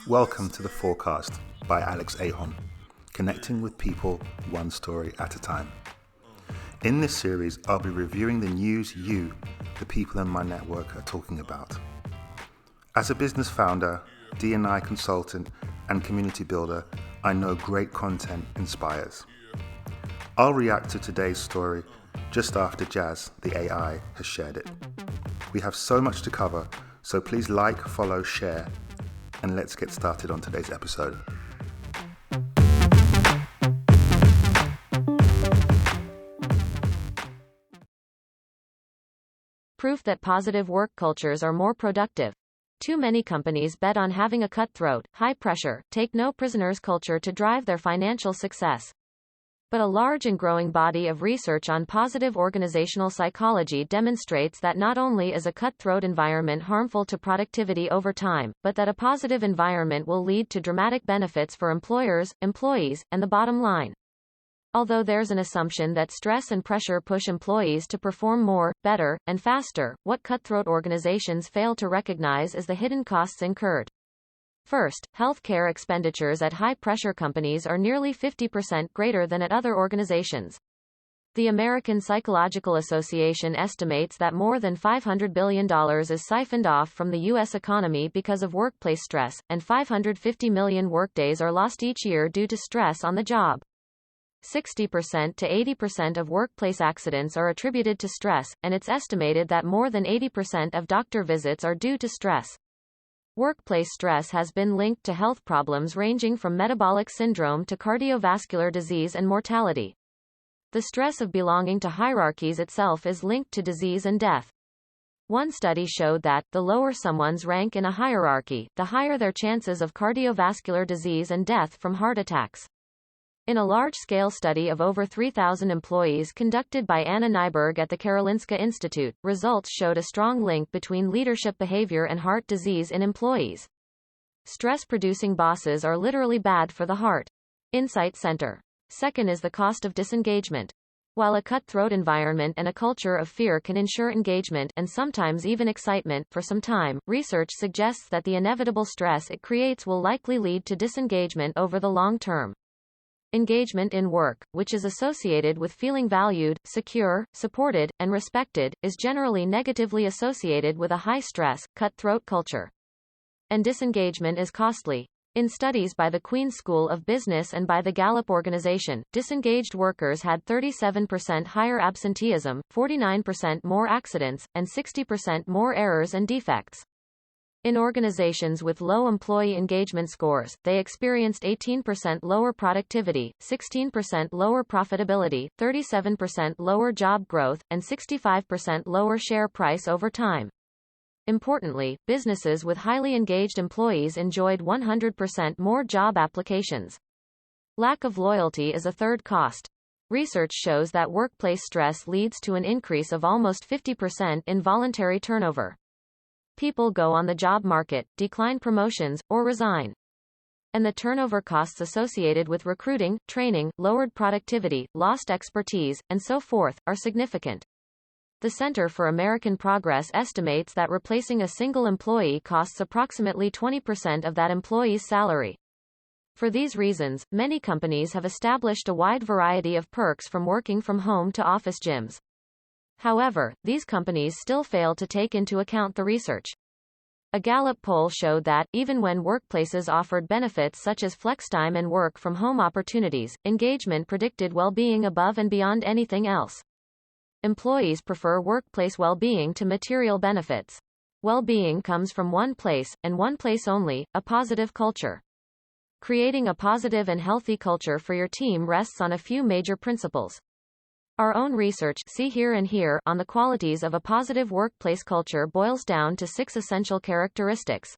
Welcome to The Forecast by Alex Ahom, connecting with people one story at a time. In this series, I'll be reviewing the news the people in my network, are talking about. As a business founder, D&I consultant, and community builder, I know great content inspires. I'll react to today's story just after Jazz, the AI, has shared it. We have so much to cover, so please like, follow, share, and let's get started on today's episode. Proof that positive work cultures are more productive. Too many companies bet on having a cutthroat, high-pressure, take-no-prisoners culture to drive their financial success. But a large and growing body of research on positive organizational psychology demonstrates that not only is a cutthroat environment harmful to productivity over time, but that a positive environment will lead to dramatic benefits for employers, employees, and the bottom line. Although there's an assumption that stress and pressure push employees to perform more, better, and faster, what cutthroat organizations fail to recognize is the hidden costs incurred. First, healthcare expenditures at high-pressure companies are nearly 50% greater than at other organizations. The American Psychological Association estimates that more than $500 billion is siphoned off from the U.S. economy because of workplace stress, and 550 million workdays are lost each year due to stress on the job. 60% to 80% of workplace accidents are attributed to stress, and it's estimated that more than 80% of doctor visits are due to stress. Workplace stress has been linked to health problems ranging from metabolic syndrome to cardiovascular disease and mortality. The stress of belonging to hierarchies itself is linked to disease and death. One study showed that, the lower someone's rank in a hierarchy, the higher their chances of cardiovascular disease and death from heart attacks. In a large-scale study of over 3,000 employees conducted by Anna Nyberg at the Karolinska Institute, results showed a strong link between leadership behavior and heart disease in employees. Stress-producing bosses are literally bad for the heart. Insight Center. Second is the cost of disengagement. While a cutthroat environment and a culture of fear can ensure engagement and sometimes even excitement for some time, research suggests that the inevitable stress it creates will likely lead to disengagement over the long term. Engagement in work, which is associated with feeling valued, secure, supported, and respected, is generally negatively associated with a high-stress, cutthroat culture. And disengagement is costly. In studies by the Queen's School of Business and by the Gallup organization, disengaged workers had 37% higher absenteeism, 49% more accidents, and 60% more errors and defects. In organizations with low employee engagement scores, they experienced 18% lower productivity, 16% lower profitability, 37% lower job growth, and 65% lower share price over time. Importantly, businesses with highly engaged employees enjoyed 100% more job applications. Lack of loyalty is a third cost. Research shows that workplace stress leads to an increase of almost 50% in voluntary turnover. People go on the job market, decline promotions, or resign. And the turnover costs associated with recruiting, training, lowered productivity, lost expertise, and so forth, are significant. The Center for American Progress estimates that replacing a single employee costs approximately 20% of that employee's salary. For these reasons, many companies have established a wide variety of perks from working from home to office gyms. However, these companies still fail to take into account the research. A Gallup poll showed that, even when workplaces offered benefits such as flextime and work-from-home opportunities, engagement predicted well-being above and beyond anything else. Employees prefer workplace well-being to material benefits. Well-being comes from one place, and one place only, a positive culture. Creating a positive and healthy culture for your team rests on a few major principles. Our own research, see here and here, on the qualities of a positive workplace culture boils down to 6 essential characteristics.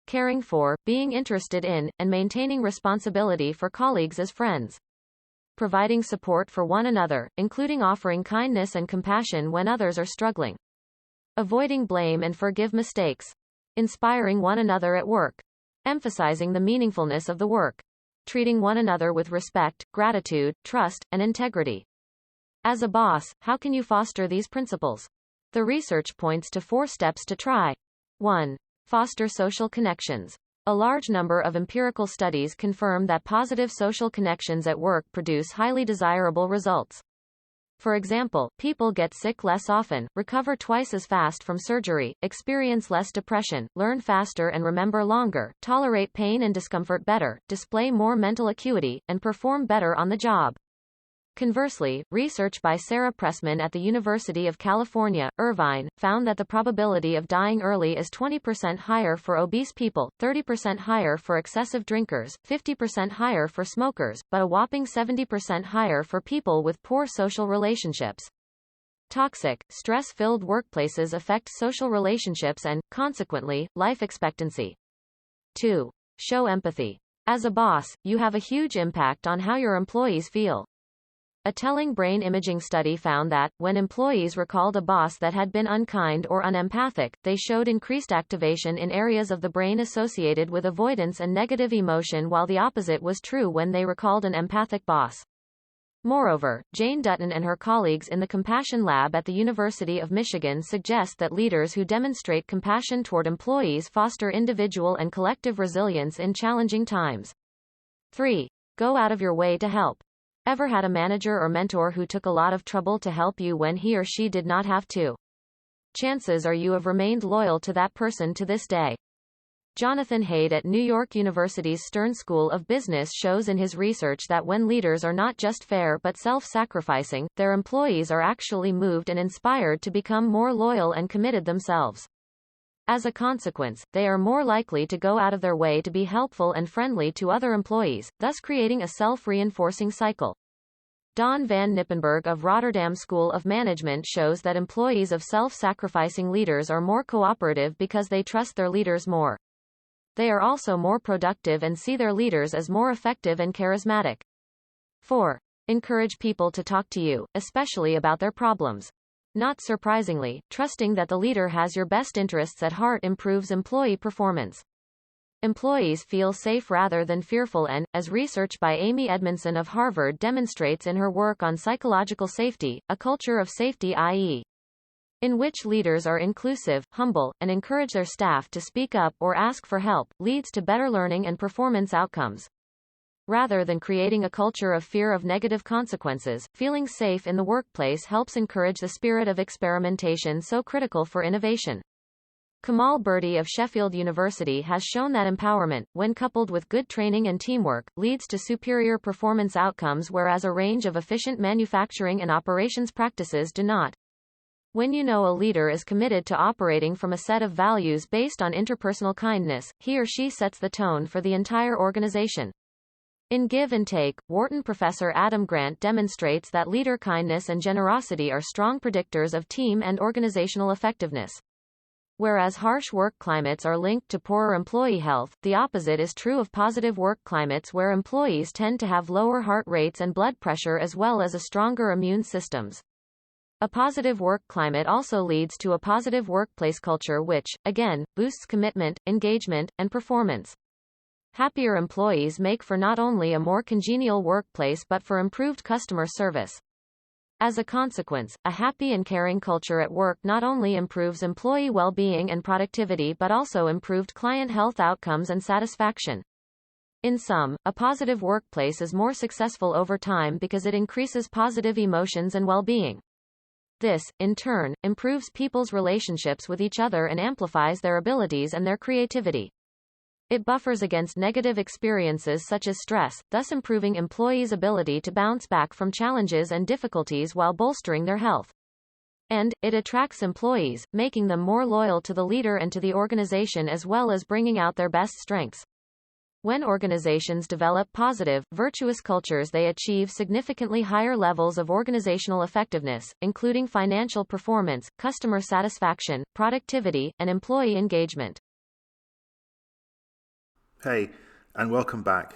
Caring for, being interested in, and maintaining responsibility for colleagues as friends. Providing support for one another, including offering kindness and compassion when others are struggling. Avoiding blame and forgive mistakes. Inspiring one another at work. Emphasizing the meaningfulness of the work. Treating one another with respect, gratitude, trust, and integrity. As a boss, how can you foster these principles? The research points to 4 steps to try. 1. Foster social connections. A large number of empirical studies confirm that positive social connections at work produce highly desirable results. For example, people get sick less often, recover twice as fast from surgery, experience less depression, learn faster and remember longer, tolerate pain and discomfort better, display more mental acuity, and perform better on the job. Conversely, research by Sarah Pressman at the University of California, Irvine, found that the probability of dying early is 20% higher for obese people, 30% higher for excessive drinkers, 50% higher for smokers, but a whopping 70% higher for people with poor social relationships. Toxic, stress-filled workplaces affect social relationships and, consequently, life expectancy. 2. Show empathy. As a boss, you have a huge impact on how your employees feel. A telling brain imaging study found that, when employees recalled a boss that had been unkind or unempathic, they showed increased activation in areas of the brain associated with avoidance and negative emotion, while the opposite was true when they recalled an empathic boss. Moreover, Jane Dutton and her colleagues in the Compassion Lab at the University of Michigan suggest that leaders who demonstrate compassion toward employees foster individual and collective resilience in challenging times. 3. Go out of your way to help. Ever had a manager or mentor who took a lot of trouble to help you when he or she did not have to? Chances are you have remained loyal to that person to this day. Jonathan Haidt at New York University's Stern School of Business shows in his research that when leaders are not just fair but self-sacrificing, their employees are actually moved and inspired to become more loyal and committed themselves. As a consequence, they are more likely to go out of their way to be helpful and friendly to other employees, thus creating a self-reinforcing cycle. Don van Nippenburg of Rotterdam School of Management shows that employees of self-sacrificing leaders are more cooperative because they trust their leaders more. They are also more productive and see their leaders as more effective and charismatic. 4. Encourage people to talk to you, especially about their problems. Not surprisingly, trusting that the leader has your best interests at heart improves employee performance. Employees feel safe rather than fearful and, as research by Amy Edmondson of Harvard demonstrates in her work on psychological safety, a culture of safety i.e. in which leaders are inclusive, humble, and encourage their staff to speak up or ask for help, leads to better learning and performance outcomes. Rather than creating a culture of fear of negative consequences, feeling safe in the workplace helps encourage the spirit of experimentation so critical for innovation. Kamal Birdi of Sheffield University has shown that empowerment, when coupled with good training and teamwork, leads to superior performance outcomes, whereas a range of efficient manufacturing and operations practices do not. When you know a leader is committed to operating from a set of values based on interpersonal kindness, he or she sets the tone for the entire organization. In Give and Take, Wharton professor Adam Grant demonstrates that leader kindness and generosity are strong predictors of team and organizational effectiveness. Whereas harsh work climates are linked to poorer employee health, the opposite is true of positive work climates where employees tend to have lower heart rates and blood pressure as well as a stronger immune systems. A positive work climate also leads to a positive workplace culture which, again, boosts commitment, engagement, and performance. Happier employees make for not only a more congenial workplace but for improved customer service. As a consequence, a happy and caring culture at work not only improves employee well-being and productivity but also improved client health outcomes and satisfaction. In sum, a positive workplace is more successful over time because it increases positive emotions and well-being. This, in turn, improves people's relationships with each other and amplifies their abilities and their creativity. It buffers against negative experiences such as stress, thus improving employees' ability to bounce back from challenges and difficulties while bolstering their health. And, it attracts employees, making them more loyal to the leader and to the organization as well as bringing out their best strengths. When organizations develop positive, virtuous cultures, they achieve significantly higher levels of organizational effectiveness, including financial performance, customer satisfaction, productivity, and employee engagement. Hey, and welcome back.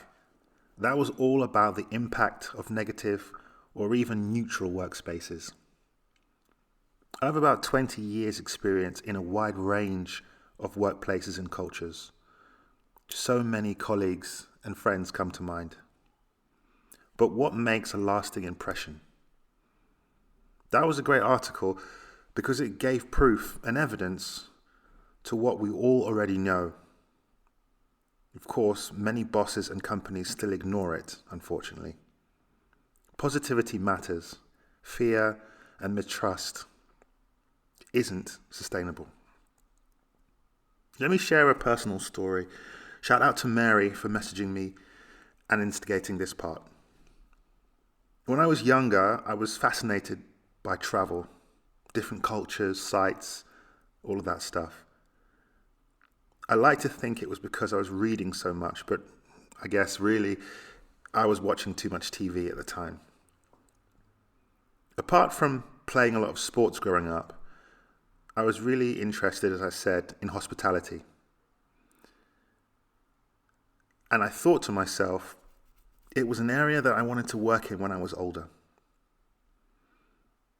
That was all about the impact of negative or even neutral workspaces. I have about 20 years experience in a wide range of workplaces and cultures. So many colleagues and friends come to mind. But what makes a lasting impression? That was a great article because it gave proof and evidence to what we all already know. Of course, many bosses and companies still ignore it, unfortunately. Positivity matters. Fear and mistrust isn't sustainable. Let me share a personal story. Shout out to Mary for messaging me and instigating this part. When I was younger, I was fascinated by travel, different cultures, sites, all of that stuff. I like to think it was because I was reading so much, but I guess really I was watching too much TV at the time. Apart from playing a lot of sports growing up, I was really interested, as I said, in hospitality. And I thought to myself, it was an area that I wanted to work in when I was older.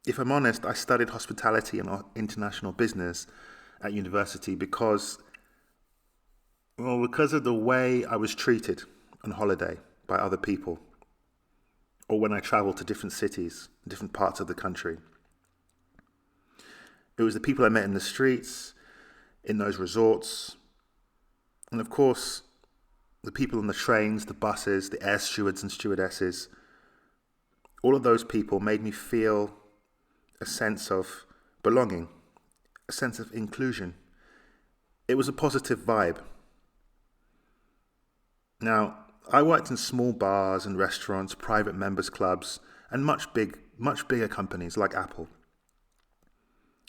If I'm honest, I studied hospitality and international business at university because of the way I was treated on holiday by other people, or when I traveled to different cities, different parts of the country. It was the people I met in the streets, in those resorts, and of course, the people on the trains, the buses, the air stewards and stewardesses. All of those people made me feel a sense of belonging, a sense of inclusion. It was a positive vibe. Now, I worked in small bars and restaurants, private members clubs, and much bigger companies like Apple.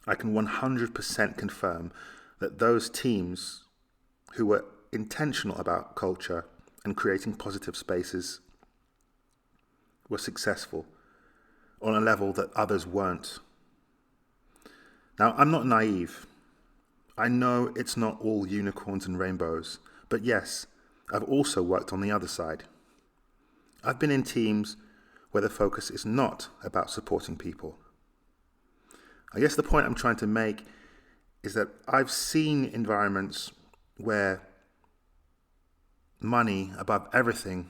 I can 100% confirm that those teams who were intentional about culture and creating positive spaces were successful on a level that others weren't. Now, I'm not naive. I know it's not all unicorns and rainbows, but yes, I've also worked on the other side. I've been in teams where the focus is not about supporting people. I guess the point I'm trying to make is that I've seen environments where money above everything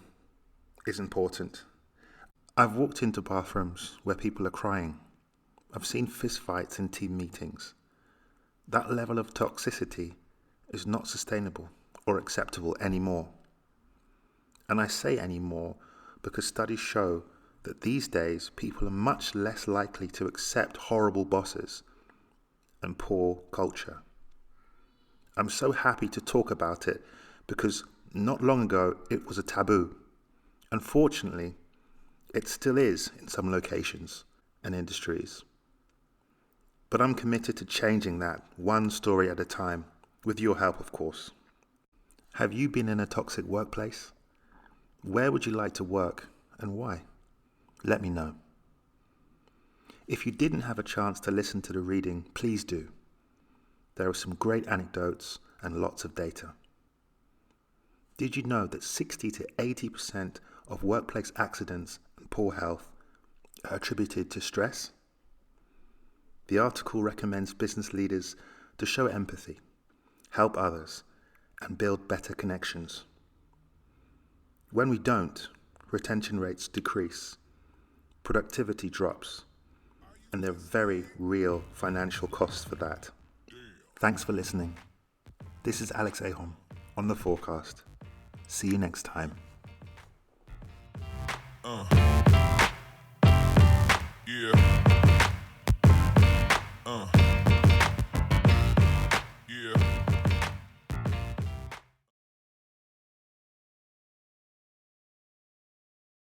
is important. I've walked into bathrooms where people are crying. I've seen fistfights in team meetings. That level of toxicity is not sustainable or acceptable anymore. And I say anymore because studies show that these days people are much less likely to accept horrible bosses and poor culture. I'm so happy to talk about it because not long ago it was a taboo. Unfortunately, it still is in some locations and industries. But I'm committed to changing that one story at a time, with your help, of course. Have you been in a toxic workplace? Where would you like to work and why? Let me know. If you didn't have a chance to listen to the reading, please do. There are some great anecdotes and lots of data. Did you know that 60 to 80% of workplace accidents and poor health are attributed to stress? The article recommends business leaders to show empathy, help others, and build better connections. When we don't, retention rates decrease, productivity drops, and there are very real financial costs for that. Thanks for listening. This is Alex Ahom on The Forecast. See you next time. Yeah.